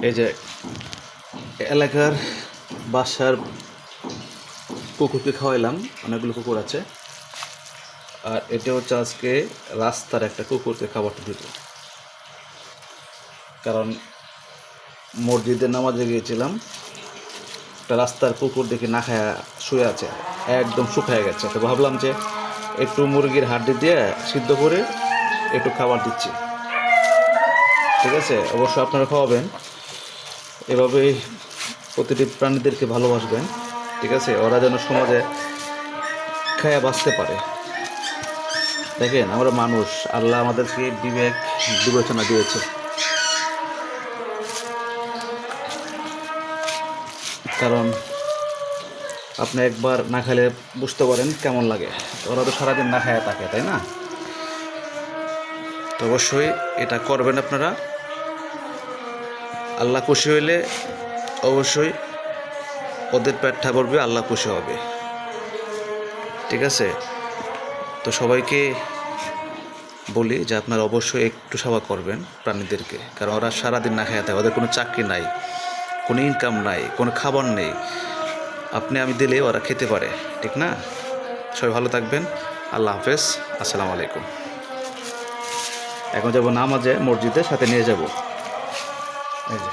এই যে এলাকার বাসার কুকুরকে খাওয়াইলাম, অনেকগুলো কুকুর আছে। আর এটা হচ্ছে আজকে রাস্তার একটা কুকুরকে খাবারটা দিত, কারণ মসজিদে নামাজে গিয়েছিলাম, একটা রাস্তার কুকুর দেখে না খায়া শুয়ে আছে, একদম শুকায় গেছে। তো ভাবলাম যে একটু মুরগির হাড্ডি দিয়ে সিদ্ধ করে একটু খাবার দিচ্ছি। ঠিক আছে, অবশ্যই আপনারা খাওয়াবেন, এভাবেই প্রতিটি প্রাণীদেরকে ভালোবাসবেন। ঠিক আছে, ওরা যেন সমাজে খায়া বাঁচতে পারে। দেখেন, আমরা মানুষ, আল্লাহ আমাদেরকে বিবেক বিবেচনা দিয়েছে। কারণ আপনি একবার না খেলে বুঝতে পারেন কেমন লাগে। ওরা তো সারাদিন না খায় থাকে, তাই না? তো অবশ্যই এটা করবেন আপনারা। আল্লাহ খুশি হইলে অবশ্যই ওদের পেটটা ভরবে, আল্লাহ খুশি হবে। ঠিক আছে, তো সবাইকে বলি যে আপনারা অবশ্যই একটু সেবা করবেন প্রাণীদেরকে, কারণ ওরা সারাদিন না খেয়ে থাকে, ওদের কোনো চাকরি নাই, কোনো ইনকাম নাই, কোনো খাবার নেই। আপনি আমি দিলে ওরা খেতে পারে, ঠিক না? সবাই ভালো থাকবেন। আল্লাহ হাফেজ, আসসালামু আলাইকুম। এখন যাব নামাজে, মসজিদে সাথে নিয়ে যাব। এই যে